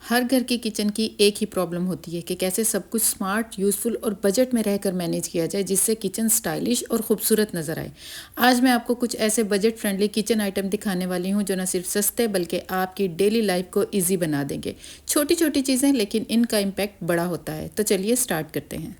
हर घर की किचन की एक ही प्रॉब्लम होती है कि कैसे सब कुछ स्मार्ट, यूज़फुल और बजट में रहकर मैनेज किया जाए जिससे किचन स्टाइलिश और खूबसूरत नज़र आए। आज मैं आपको कुछ ऐसे बजट फ्रेंडली किचन आइटम दिखाने वाली हूँ जो न सिर्फ सस्ते बल्कि आपकी डेली लाइफ को ईजी बना देंगे। छोटी छोटी चीज़ें लेकिन इनका इम्पैक्ट बड़ा होता है। तो चलिए स्टार्ट करते हैं।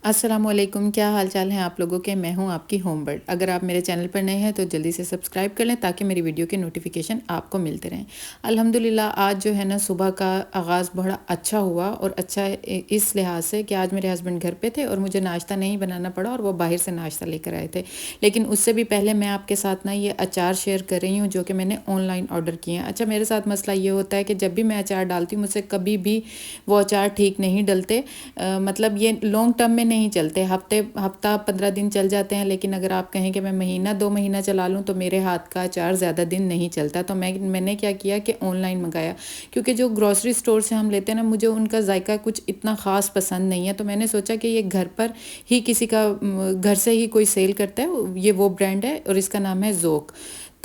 अस्सलामुअलैकुम, क्या हाल चाल है आप लोगों के। मैं हूं आपकी होम बर्ड। अगर आप मेरे चैनल पर नए हैं तो जल्दी से सब्सक्राइब कर लें ताकि मेरी वीडियो के नोटिफिकेशन आपको मिलते रहें। अल्हम्दुलिल्लाह आज जो है ना सुबह का आगाज़ बड़ा अच्छा हुआ और अच्छा इस लिहाज से कि आज मेरे हस्बैंड घर पे थे और मुझे नाश्ता नहीं बनाना पड़ा और वो बाहर से नाश्ता लेकर आए थे। लेकिन उससे भी पहले मैं आपके साथ ना ये अचार शेयर कर रही हूँ जो कि मैंने ऑनलाइन ऑर्डर किए हैं। अच्छा, मेरे साथ मसला ये होता है कि जब भी मैं अचार डालती हूँ मुझसे कभी भी वो अचार ठीक नहीं डलते। मतलब ये लॉन्ग टर्म में नहीं चलते, हफ्ता 15 दिन चल जाते हैं। लेकिन अगर आप कहें कि मैं महीना 2 महीना चला लूँ तो मेरे हाथ का अचार ज़्यादा दिन नहीं चलता। तो मैंने क्या किया कि ऑनलाइन मंगाया, क्योंकि जो ग्रॉसरी स्टोर से हम लेते हैं ना मुझे उनका जायका कुछ इतना ख़ास पसंद नहीं है। तो मैंने सोचा कि ये घर पर ही किसी का घर से ही कोई सेल करता है, ये वो ब्रांड है और इसका नाम है ज़ोक।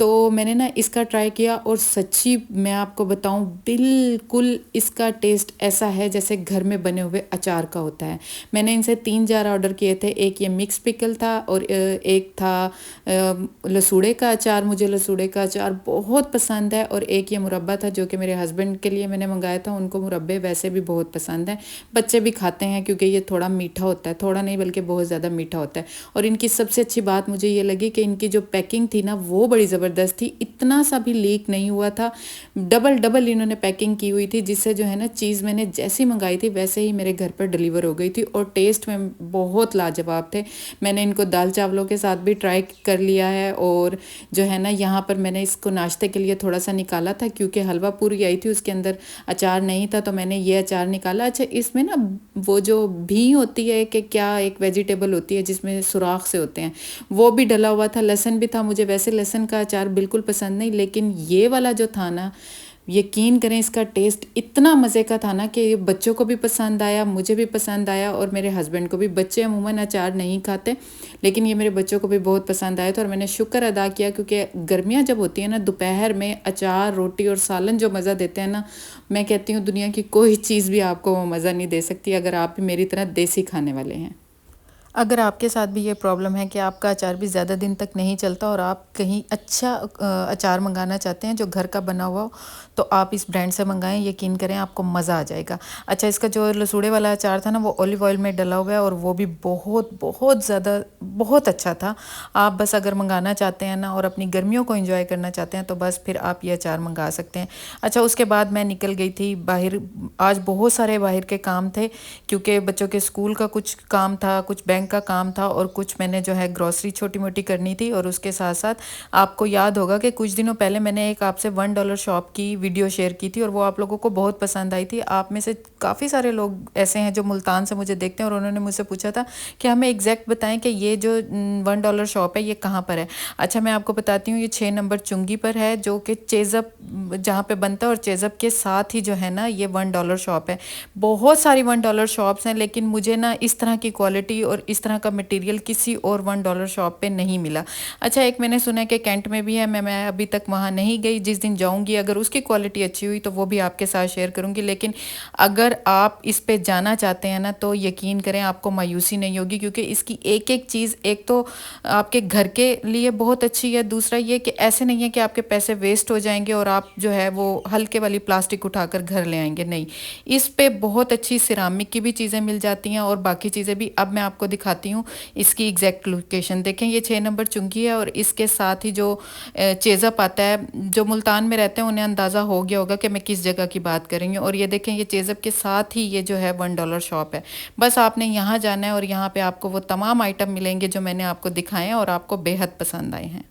तो मैंने ना इसका ट्राई किया और सच्ची मैं आपको बताऊं बिल्कुल इसका टेस्ट ऐसा है जैसे घर में बने हुए अचार का होता है। मैंने इनसे 3 जार ऑर्डर किए थे। एक ये मिक्स पिकल था और एक था लसूड़े का अचार। मुझे लसूड़े का अचार बहुत पसंद है। और एक ये मुरब्बा था जो कि मेरे हस्बैंड के लिए मैंने मंगाया था। उनको मुरब्बे वैसे भी बहुत पसंद हैं, बच्चे भी खाते हैं क्योंकि ये थोड़ा मीठा होता है, थोड़ा नहीं बल्कि बहुत ज़्यादा मीठा होता है। और इनकी सबसे अच्छी बात मुझे ये लगी कि इनकी जो पैकिंग थी ना वो बड़ी ज़बरदस्त थी। इतना सा भी लीक नहीं हुआ था, डबल डबल इन्होंने पैकिंग की हुई थी जिससे जो है ना चीज़ मैंने जैसी मंगाई थी वैसे ही मेरे घर पर डिलीवर हो गई थी और टेस्ट में बहुत लाजवाब थे। मैंने इनको दाल चावलों के साथ भी ट्राई कर लिया है और जो है ना यहाँ पर मैंने इसको नाश्ते के लिए थोड़ा सा निकाला था क्योंकि हलवा पूरी आई थी, उसके अंदर अचार नहीं था तो मैंने ये अचार निकाला। अच्छा, इसमें ना वो जो भी होती है कि क्या एक वेजिटेबल होती है जिसमें सुराख से होते हैं, वो भी डला हुआ था। लहसुन भी था। मुझे वैसे लहसुन का अचार बिल्कुल पसंद नहीं, लेकिन ये वाला जो था ना, यकीन करें इसका टेस्ट इतना मज़े का था ना कि ये बच्चों को भी पसंद आया, मुझे भी पसंद आया और मेरे हस्बैंड को भी। बच्चे अमूमन अचार नहीं खाते लेकिन ये मेरे बच्चों को भी बहुत पसंद आया था और मैंने शुक्र अदा किया क्योंकि गर्मियाँ जब होती हैं ना दोपहर में अचार, रोटी और सालन जो मज़ा देते हैं ना, मैं कहती हूँ दुनिया की कोई चीज़ भी आपको वो मज़ा नहीं दे सकती अगर आप भी मेरी तरह देसी खाने वाले हैं। अगर आपके साथ भी ये प्रॉब्लम है कि आपका अचार भी ज़्यादा दिन तक नहीं चलता और आप कहीं अच्छा अचार मंगाना चाहते हैं जो घर का बना हुआ हो तो आप इस ब्रांड से मंगाएं। यकीन करें आपको मज़ा आ जाएगा। अच्छा, इसका जो लसूड़े वाला अचार था ना वो ऑलिव ऑयल में डला हुआ है और वो भी बहुत बहुत ज़्यादा बहुत अच्छा था। आप बस अगर मंगाना चाहते हैं ना और अपनी गर्मियों को एंजॉय करना चाहते हैं तो बस फिर आप ये अचार मंगा सकते हैं। अच्छा, उसके बाद मैं निकल गई थी बाहर। आज बहुत सारे बाहर के काम थे क्योंकि बच्चों के स्कूल का कुछ काम था, कुछ बैंक का काम था और कुछ मैंने जो है ग्रॉसरी छोटी मोटी करनी थी। और उसके साथ साथ आपको याद होगा कि कुछ दिनों पहले मैंने एक आपसे $1 शॉप की वीडियो शेयर की थी और वो आप लोगों को बहुत पसंद आई थी। आप में से काफ़ी सारे लोग ऐसे हैं जो मुल्तान से मुझे देखते हैं और उन्होंने मुझसे पूछा था कि हमें एग्जैक्ट बताएं कि ये जो $1 शॉप है ये कहाँ पर है। अच्छा, मैं आपको बताती हूँ, ये 6 नंबर चुंगी पर है जो कि चेज़अप जहाँ पे बनता है और चेज़अप के साथ ही जो है ना ये $1 शॉप है। बहुत सारी $1 शॉप्स हैं लेकिन मुझे ना इस तरह की क्वालिटी और इस तरह का मटेरियल किसी और $1 शॉप पे नहीं मिला। अच्छा, एक मैंने सुना है कि कैंट में भी है। मैं अभी तक वहाँ नहीं गई। जिस दिन जाऊँगी अगर उसकी क्वालिटी अच्छी हुई तो वो भी आपके साथ शेयर करूँगी। लेकिन अगर आप इस पे जाना चाहते हैं ना तो यकीन करें आपको मायूसी नहीं होगी क्योंकि इसकी एक एक चीज़ एक तो आपके घर के लिए बहुत अच्छी है। दूसरा ये कि ऐसे नहीं है कि आपके पैसे वेस्ट हो जाएंगे और आप जो है वो हल्के वाली प्लास्टिक उठाकर घर ले आएंगे। नहीं, इस पे बहुत अच्छी सिरामिक की भी चीज़ें मिल जाती हैं और बाकी चीज़ें भी। अब मैं आपको दिखाती हूँ इसकी एग्जैक्ट लोकेशन। देखें, ये 6 नंबर चुंगी है और इसके साथ ही जो चेज़अप आता है, जो मुल्तान में रहते हैं उन्हें अंदाज़ा हो गया होगा कि मैं किस जगह की बात करेंगे। और ये देखें, ये चेज़अप के साथ ही ये जो है $1 शॉप है। बस आपने यहाँ जाना है और यहाँ पे आपको वो तमाम आइटम मिलेंगे जो मैंने आपको दिखाए हैं और आपको बेहद पसंद आए हैं।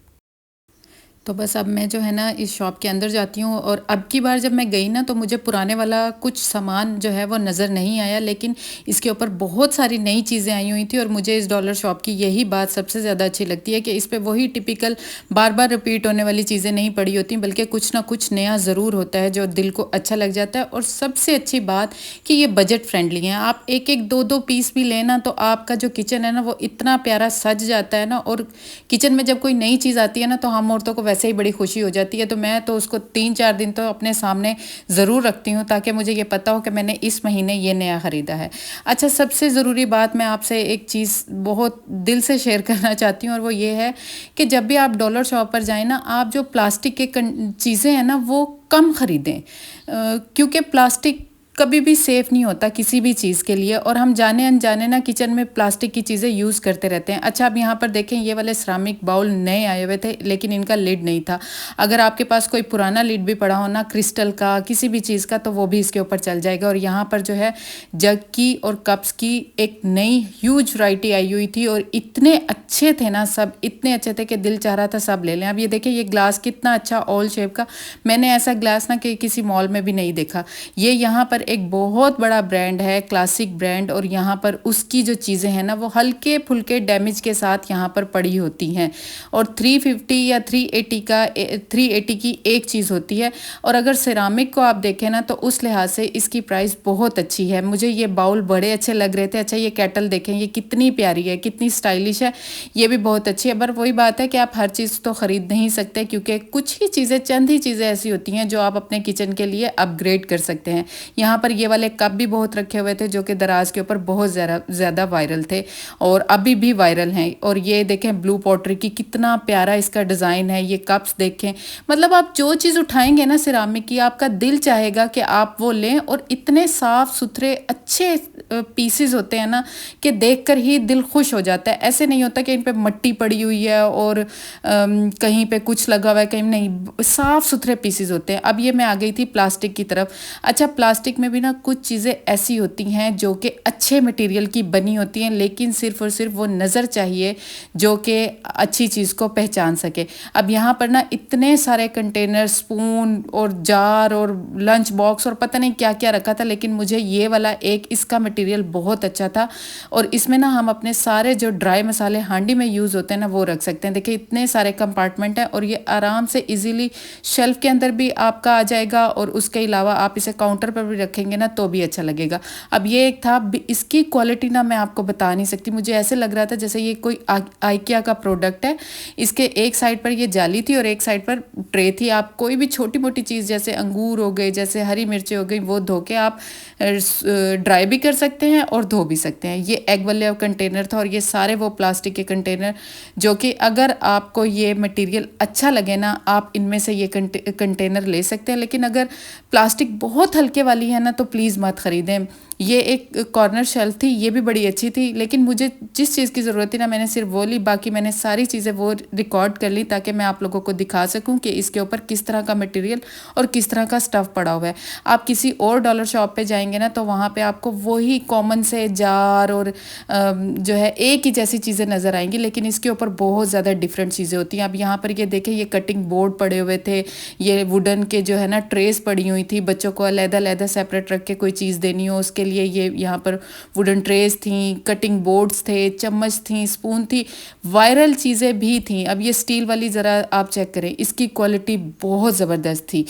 तो बस अब मैं जो है ना इस शॉप के अंदर जाती हूँ और अब की बार जब मैं गई ना तो मुझे पुराने वाला कुछ सामान जो है वो नज़र नहीं आया, लेकिन इसके ऊपर बहुत सारी नई चीज़ें आई हुई थी। और मुझे इस डॉलर शॉप की यही बात सबसे ज़्यादा अच्छी लगती है कि इस पे वही टिपिकल बार बार रिपीट होने वाली चीज़ें नहीं पड़ी होती, बल्कि कुछ ना कुछ नया ज़रूर होता है जो दिल को अच्छा लग जाता है। और सबसे अच्छी बात कि ये बजट फ्रेंडली हैं। आप एक एक दो दो पीस भी लेना तो आपका जो किचन है ना वो इतना प्यारा सज जाता है ना। और किचन में जब कोई नई चीज़ आती है ना तो हम औरतों को वैसे ही बड़ी खुशी हो जाती है। तो मैं तो उसको 3-4 दिन तो अपने सामने ज़रूर रखती हूँ, ताकि मुझे ये पता हो कि मैंने इस महीने ये नया ख़रीदा है। अच्छा, सबसे ज़रूरी बात मैं आपसे एक चीज़ बहुत दिल से शेयर करना चाहती हूँ, और वो ये है कि जब भी आप डॉलर शॉप पर जाएँ ना, आप जो प्लास्टिक के चीज़ें हैं ना वो कम ख़रीदें, क्योंकि प्लास्टिक कभी भी सेफ़ नहीं होता किसी भी चीज़ के लिए, और हम जाने अनजाने ना किचन में प्लास्टिक की चीज़ें यूज़ करते रहते हैं। अच्छा, अब यहाँ पर देखें, ये वाले सिरामिक बाउल नए आए हुए थे, लेकिन इनका लिड नहीं था। अगर आपके पास कोई पुराना लिड भी पड़ा हो ना, क्रिस्टल का, किसी भी चीज़ का, तो वो भी इसके ऊपर चल जाएगा। और यहाँ पर जो है जग की और कप्स की एक नई ह्यूज वैरायटी आई हुई थी, और इतने अच्छे थे ना सब, इतने अच्छे थे कि दिल चाह रहा था सब ले लें। अब ये देखिए, ये ग्लास कितना अच्छा ओवल शेप का, मैंने ऐसा ग्लास ना कि किसी मॉल में भी नहीं देखा। ये यहाँ पर एक बहुत बड़ा ब्रांड है, क्लासिक ब्रांड, और यहाँ पर उसकी जो चीज़ें हैं ना वो हल्के फुल्के डैमेज के साथ यहाँ पर पड़ी होती हैं, और 350 या 380 की एक चीज़ होती है। और अगर सिरामिक को आप देखें ना, तो उस लिहाज से इसकी प्राइस बहुत अच्छी है। मुझे ये बाउल बड़े अच्छे लग रहे थे। अच्छा, ये केटल देखें, ये कितनी प्यारी है, कितनी स्टाइलिश है, ये भी बहुत अच्छी है। पर वही बात है कि आप हर चीज़ तो ख़रीद नहीं सकते, क्योंकि कुछ ही चीज़ें, चंद ही चीज़ें ऐसी होती हैं जो आप अपने किचन के लिए अपग्रेड कर सकते हैं। यहाँ पर ये वाले कप भी बहुत रखे हुए थे, जो कि दराज के ऊपर बहुत ज़्यादा वायरल थे, और अभी भी वायरल हैं। और ये देखें, ब्लू पॉटरी की कितना प्यारा इसका डिज़ाइन है। ये कप्स देखें, मतलब आप जो चीज़ उठाएंगे ना सिरामिक की, आपका दिल चाहेगा कि आप वो लें। और इतने साफ़ सुथरे अच्छे पीसेस होते हैं ना कि देखकर ही दिल खुश हो जाता है। ऐसे नहीं होता कि इन पे मट्टी पड़ी हुई है और कहीं पे कुछ लगा हुआ है, कहीं नहीं, साफ़ सुथरे पीसेस होते हैं। अब ये मैं आ गई थी प्लास्टिक की तरफ। अच्छा, प्लास्टिक में भी ना कुछ चीज़ें ऐसी होती हैं जो कि अच्छे मटेरियल की बनी होती हैं, लेकिन सिर्फ और सिर्फ वो नज़र चाहिए जो कि अच्छी चीज़ को पहचान सके। अब यहाँ पर ना इतने सारे कंटेनर, स्पून और जार और लंच बॉक्स और पता नहीं क्या क्या रखा था, लेकिन मुझे ये वाला एक, इसका मटेरियल बहुत अच्छा था, और इसमें ना हम अपने सारे जो ड्राई मसाले हांडी में यूज़ होते हैं ना वो रख सकते हैं। देखिए, इतने सारे कंपार्टमेंट हैं, और ये आराम से इजीली शेल्फ के अंदर भी आपका आ जाएगा, और उसके अलावा आप इसे काउंटर पर भी रखेंगे ना तो भी अच्छा लगेगा। अब ये एक था, इसकी क्वालिटी ना मैं आपको बता नहीं सकती, मुझे ऐसे लग रहा था जैसे ये कोई आइकिया का प्रोडक्ट है। इसके एक साइड पर ये जाली थी और एक साइड पर ट्रे थी। आप कोई भी छोटी मोटी चीज़, जैसे अंगूर हो गए, जैसे हरी मिर्चें हो गई, वो धो के आप ड्राई भी कर सकते हैं और धो भी सकते हैं। ये एग वाले कंटेनर था, और ये सारे वो प्लास्टिक के कंटेनर जो कि अगर आपको ये मटेरियल अच्छा लगे ना, आप इनमें से ये कंटेनर ले सकते हैं। लेकिन अगर प्लास्टिक बहुत हल्के वाली है ना, तो प्लीज़ मत ख़रीदें। ये एक कॉर्नर शेल्फ थी, ये भी बड़ी अच्छी थी, लेकिन मुझे जिस चीज़ की ज़रूरत थी ना, मैंने सिर्फ वो ली। बाकी मैंने सारी चीज़ें वो रिकॉर्ड कर ली, ताकि मैं आप लोगों को दिखा सकूं कि इसके ऊपर किस तरह का मटेरियल और किस तरह का स्टफ़ पड़ा हुआ है। आप किसी और डॉलर शॉप पे जाएंगे ना, तो वहाँ पे आपको वही कॉमन से जार और जो है एक ही जैसी चीज़ें नज़र आएंगी, लेकिन इसके ऊपर बहुत ज़्यादा डिफरेंट चीज़ें होती हैं। अब यहाँ पर ये देखें, ये कटिंग बोर्ड पड़े हुए थे, ये वुडन के जो है ना ट्रेस पड़ी हुई थी, बच्चों को अलग-अलग सेपरेट रख के कोई चीज़ देनी हो उसके लिए ये यहाँ पर वुडन ट्रेस थी, कटिंग बोर्ड्स थे, चम्मच थी, स्पून थी, वायरल चीज़ें भी थी। अब ये स्टील वाली ज़रा आप चेक करें, इसकी क्वालिटी बहुत ज़बरदस्त थी।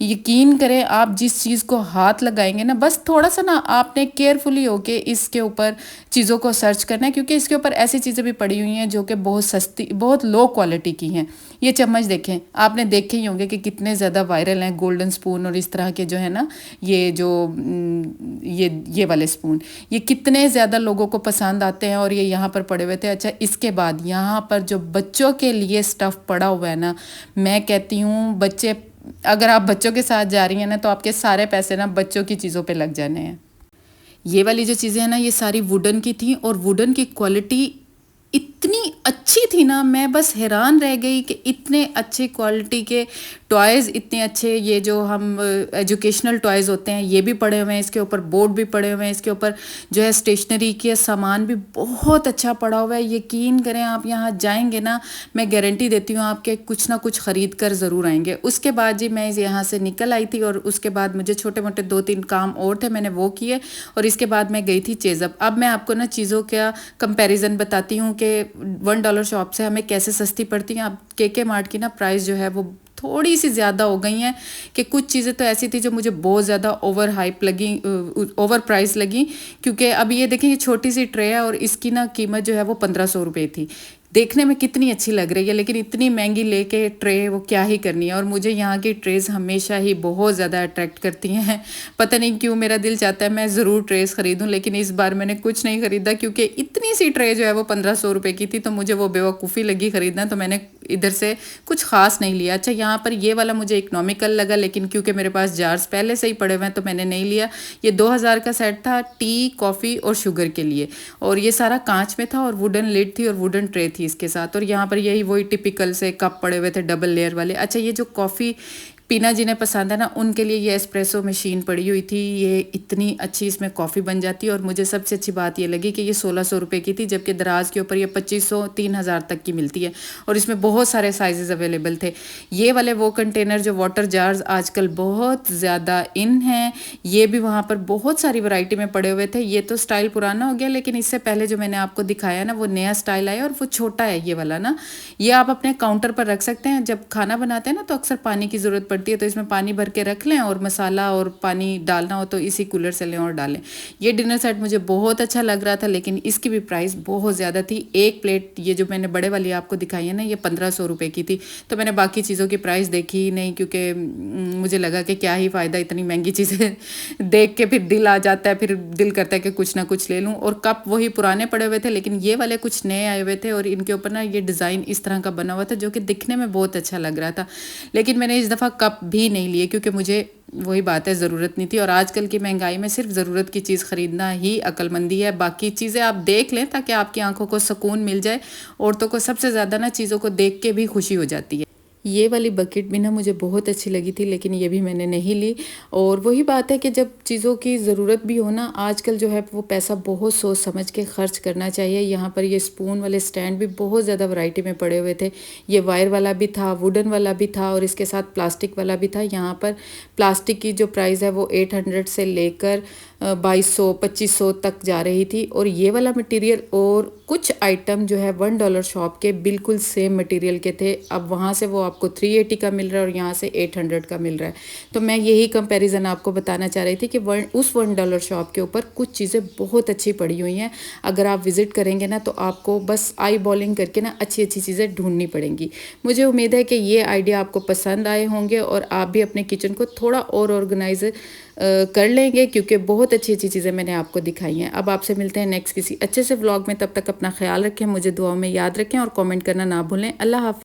यकीन करें, आप जिस चीज़ को हाथ लगाएंगे ना, बस थोड़ा सा ना आपने केयरफुली होके इसके ऊपर चीज़ों को सर्च करना है, क्योंकि इसके ऊपर ऐसी चीज़ें भी पड़ी हुई हैं जो कि बहुत सस्ती, बहुत लो क्वालिटी की हैं। ये चम्मच देखें, आपने देखे ही होंगे कि कितने ज़्यादा वायरल हैं, गोल्डन स्पून और इस तरह के जो है ना, ये जो ये वाले स्पून, ये कितने ज़्यादा लोगों को पसंद आते हैं, और ये यहाँ पर पड़े हुए थे। अच्छा, इसके बाद यहाँ पर जो बच्चों के लिए स्टफ़ पड़ा हुआ है ना, मैं कहती हूँ बच्चे, अगर आप बच्चों के साथ जा रही हैं ना, तो आपके सारे पैसे ना बच्चों की चीज़ों पे लग जाने हैं। ये वाली जो चीज़ें हैं ना, ये सारी वुडन की थी, और वुडन की क्वालिटी इतनी अच्छी थी ना, मैं बस हैरान रह गई कि इतने अच्छे क्वालिटी के टॉयज़, इतने अच्छे, ये जो हम एजुकेशनल टॉयज़ होते हैं ये भी पड़े हुए हैं, इसके ऊपर बोर्ड भी पड़े हुए हैं, इसके ऊपर जो है स्टेशनरी के सामान भी बहुत अच्छा पड़ा हुआ है। यकीन करें, आप यहाँ जाएंगे ना, मैं गारंटी देती हूँ आपके कुछ ना कुछ ख़रीद कर ज़रूर आएंगे। उसके बाद जी मैं यहाँ से निकल आई थी, और उसके बाद मुझे छोटे मोटे 2-3 काम और थे, मैंने वो किए, और इसके बाद मैं गई थी चेज़अप। अब मैं आपको ना चीज़ों का कंपैरिजन बताती हूँ कि $1 शॉप से हमें कैसे सस्ती पड़ती हैं। अब के मार्ट की ना प्राइस जो है वो थोड़ी सी ज़्यादा हो गई हैं, कि कुछ चीज़ें तो ऐसी थी जो मुझे बहुत ज़्यादा ओवर हाइप लगी, ओवर प्राइस लगी। क्योंकि अब ये देखें, ये छोटी सी ट्रे है और इसकी ना कीमत जो है वो 1500 रुपये थी, देखने में कितनी अच्छी लग रही है, लेकिन इतनी महंगी लेके ट्रे वो क्या ही करनी है। और मुझे यहाँ की ट्रेज़ हमेशा ही बहुत ज़्यादा अट्रैक्ट करती हैं। पता नहीं क्यों मेरा दिल चाहता है मैं ज़रूर ट्रेज़ ख़रीदूँ, लेकिन इस बार मैंने कुछ नहीं ख़रीदा क्योंकि इतनी सी ट्रे जो है वो 1500 रुपये की थी, तो मुझे वो बेवकूफ़ी लगी ख़रीदना, तो मैंने इधर से कुछ ख़ास नहीं लिया। अच्छा, यहाँ पर ये वाला मुझे इकोनॉमिकल लगा, लेकिन क्योंकि मेरे पास जार्स पहले से ही पड़े हुए हैं तो मैंने नहीं लिया। ये 2000 का सेट था टी, कॉफ़ी और शुगर के लिए, और ये सारा कांच में था और वुडन लिड थी और वुडन ट्रे थी इसके साथ। और यहाँ पर यही वही टिपिकल से कप पड़े हुए थे डबल लेयर वाले। अच्छा, ये जो कॉफ़ी पीना जिन्हें पसंद है ना, उनके लिए ये एस्प्रेसो मशीन पड़ी हुई थी। ये इतनी अच्छी इसमें कॉफ़ी बन जाती है, और मुझे सबसे अच्छी बात ये लगी कि ये 1600 रुपये की थी, जबकि दराज के ऊपर ये 2500 3000 तक की मिलती है। और इसमें बहुत सारे साइजेस अवेलेबल थे। ये वाले वो कंटेनर जो वाटर जार्स आजकल बहुत ज़्यादा इन हैं, ये भी वहाँ पर बहुत सारी वैरायटी में पड़े हुए थे। ये तो स्टाइल पुराना हो गया, लेकिन इससे पहले जो मैंने आपको दिखाया ना, वो नया स्टाइल आया, और वो छोटा है ये वाला ना। ये आप अपने काउंटर पर रख सकते हैं। जब खाना बनाते हैं ना, तो अक्सर पानी की ज़रूरत पड़ती है, तो इसमें पानी भर के रख लें, और मसाला और पानी डालना हो तो इसी कूलर से लें और डालें। ये डिनर सेट मुझे बहुत अच्छा लग रहा था, लेकिन इसकी भी प्राइस बहुत ज़्यादा थी। एक प्लेट ये जो मैंने बड़े वाली आपको दिखाई है ना, ये 1500 रुपये की थी। तो मैंने बाकी चीज़ों की प्राइस देखी ही नहीं, क्योंकि मुझे लगा कि क्या ही फ़ायदा इतनी महंगी चीज़ें देख के फिर दिल आ जाता है, फिर दिल करता है कि कुछ ना कुछ ले लूँ। और कप वही पुराने पड़े हुए थे, लेकिन ये वाले कुछ नए आए हुए थे, और इनके ऊपर ना ये डिज़ाइन इस तरह का बना हुआ था जो कि दिखने में बहुत अच्छा लग रहा था। लेकिन मैंने इस दफ़ा कप भी नहीं लिए, क्योंकि मुझे वही बात है, ज़रूरत नहीं थी। और आजकल की महंगाई में सिर्फ ज़रूरत की चीज़ ख़रीदना ही अक्लमंदी है। बाकी चीज़ें आप देख लें ताकि आपकी आंखों को सुकून मिल जाए। औरतों को सबसे ज़्यादा ना चीज़ों को देख के भी खुशी हो जाती है। ये वाली बकेट भी ना मुझे बहुत अच्छी लगी थी, लेकिन ये भी मैंने नहीं ली। और वही बात है कि जब चीज़ों की ज़रूरत भी हो ना, आजकल जो है वो पैसा बहुत सोच समझ के खर्च करना चाहिए। यहाँ पर ये स्पून वाले स्टैंड भी बहुत ज़्यादा वैरायटी में पड़े हुए थे। ये वायर वाला भी था, वुडन वाला भी था, और इसके साथ प्लास्टिक वाला भी था। यहाँ पर प्लास्टिक की जो प्राइस है वो 800 से लेकर 2200 2500 तक जा रही थी। और ये वाला मटेरियल और कुछ आइटम जो है $1 शॉप के बिल्कुल सेम मटेरियल के थे। अब वहाँ से वो आपको 380 का मिल रहा है और यहाँ से 800 का मिल रहा है। तो मैं यही कंपैरिजन आपको बताना चाह रही थी कि उस $1 शॉप के ऊपर कुछ चीज़ें बहुत अच्छी पड़ी हुई हैं। अगर आप विज़िट करेंगे ना, तो आपको बस आई बॉलिंग करके ना अच्छी अच्छी चीज़ें ढूंढनी पड़ेंगी। मुझे उम्मीद है कि ये आइडिया आपको पसंद आए होंगे, और आप भी अपने किचन को थोड़ा और ऑर्गेनाइज कर लेंगे, क्योंकि बहुत अच्छी अच्छी चीज़ें मैंने आपको दिखाई हैं। अब आपसे मिलते हैं नेक्स्ट किसी अच्छे से व्लॉग में। तब तक अपना ख्याल रखें, मुझे दुआओं में याद रखें, और कमेंट करना ना भूलें। अल्लाह हाफ़िज़।